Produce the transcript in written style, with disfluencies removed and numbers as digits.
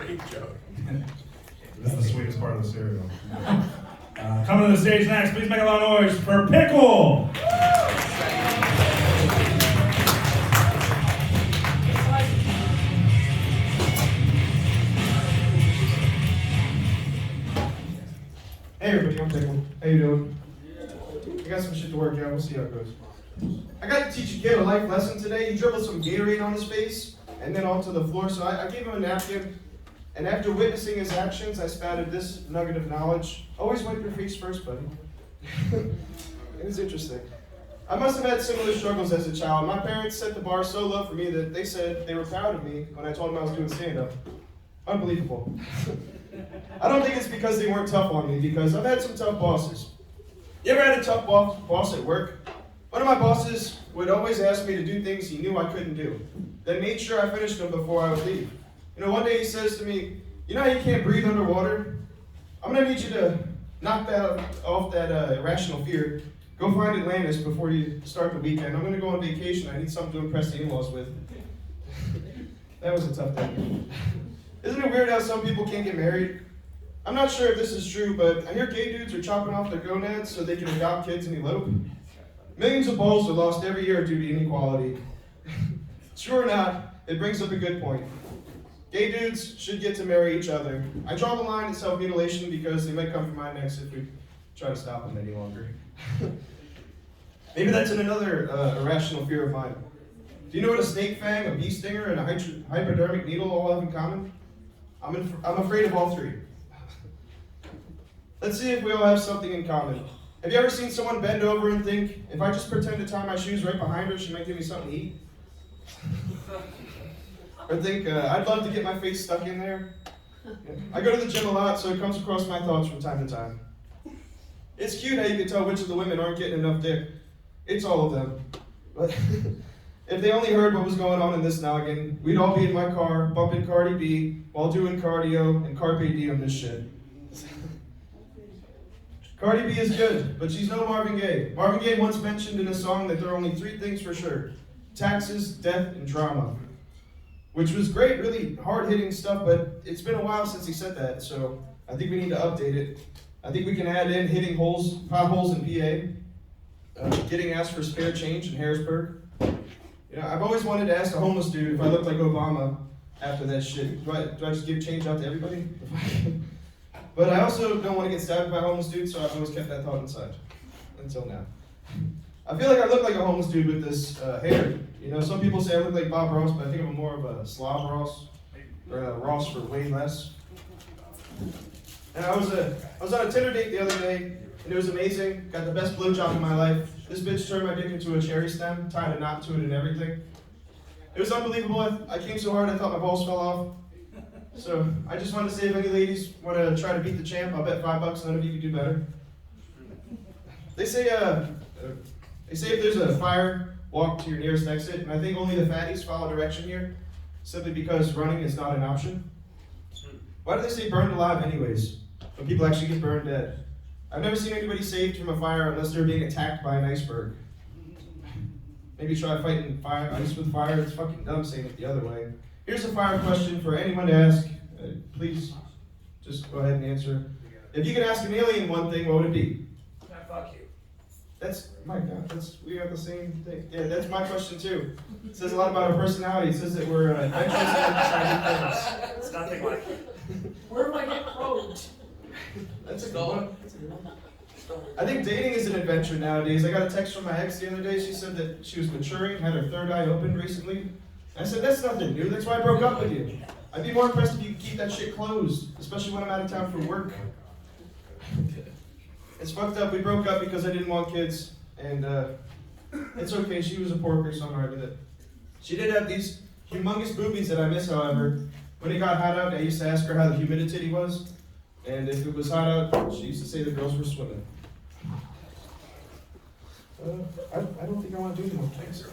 Great joke. This is the sweetest part of the cereal. Coming to the stage next, please make a lot of noise for Pickle. Hey everybody, I'm Pickle. How you doing? I got some shit to work out. We'll see how it goes. I got to teach a kid a life lesson today. He dribbled some Gatorade on his face and then onto the floor. So I gave him a napkin, and after witnessing his actions, I spouted this nugget of knowledge. Always wipe your face first, buddy. It was interesting. I must have had similar struggles as a child. My parents set the bar so low for me that they said they were proud of me when I told them I was doing stand-up. Unbelievable. I don't think it's because they weren't tough on me, because I've had some tough bosses. You ever had a tough boss at work? One of my bosses would always ask me to do things he knew I couldn't do, then made sure I finished them before I would leave. You know, one day he says to me, you know how you can't breathe underwater? I'm going to need you to knock that off that irrational fear. Go find Atlantis before you start the weekend. I'm going to go on vacation. I need something to impress the in-laws with. That was a tough day. Isn't it weird how some people can't get married? I'm not sure if this is true, but I hear gay dudes are chopping off their gonads so they can adopt kids and elope. Millions of balls are lost every year due to inequality. True or not, it brings up a good point. Gay dudes should get to marry each other. I draw the line at self-mutilation because they might come for my necks if we try to stop them any longer. Maybe that's another irrational fear of mine. Do you know what a snake fang, a bee stinger, and a hypodermic needle all have in common? I'm afraid of all three. Let's see if we all have something in common. Have you ever seen someone bend over and think, if I just pretend to tie my shoes right behind her, she might give me something to eat? Or think, I'd love to get my face stuck in there. I go to the gym a lot, so it comes across my thoughts from time to time. It's cute how you can tell which of the women aren't getting enough dick. It's all of them. But if they only heard what was going on in this noggin, we'd all be in my car, bumping Cardi B, while doing cardio and carpe diem this shit. Cardi B is good, but she's no Marvin Gaye. Marvin Gaye once mentioned in a song that there are only three things for sure: taxes, death, and trauma. Which was great, really hard-hitting stuff, but it's been a while since he said that, so I think we need to update it. I think we can add in hitting potholes in PA, getting asked for spare change in Harrisburg. You know, I've always wanted to ask a homeless dude if I looked like Obama after that shit. Do I just give change out to everybody? But I also don't want to get stabbed by a homeless dude, so I've always kept that thought inside, until now. I feel like I look like a homeless dude with this hair. You know, some people say I look like Bob Ross, but I think I'm more of a slob Ross, or a Ross for way less. And I was on a Tinder date the other day, and it was amazing. Got the best blowjob of my life. This bitch turned my dick into a cherry stem, tied a knot to it and everything. It was unbelievable. I came so hard I thought my balls fell off. So I just wanted to say, if any ladies want to try to beat the champ, I'll bet $5 none of you can do better. They say if there's a fire, walk to your nearest exit, and I think only the fatties follow direction here, simply because running is not an option. Why do they say burned alive anyways, when people actually get burned dead? I've never seen anybody saved from a fire unless they're being attacked by an iceberg. Maybe try fighting ice with fire. It's fucking dumb saying it the other way. Here's a fire question for anyone to ask. Please, just go ahead and answer. If you could ask an alien one thing, what would it be? Fuck you. That's, my God, we have the same thing. Yeah, that's my question too. It says a lot about our personality. It says that we're adventurous and trying things. It's nothing like it. Where do I get probed? That's a good one. I think dating is an adventure nowadays. I got a text from my ex the other day. She said that she was maturing, had her third eye opened recently. And I said, that's nothing new. That's why I broke up with you. I'd be more impressed if you could keep that shit closed, especially when I'm out of town for work. It's fucked up. We broke up because I didn't want kids, and it's okay. She was a porker, so I'm alright with it. She did have these humongous boobies that I miss, however. When it got hot out, I used to ask her how the humidity was, and if it was hot out, she used to say the girls were swimming. I don't think I want to do anymore. Thanks.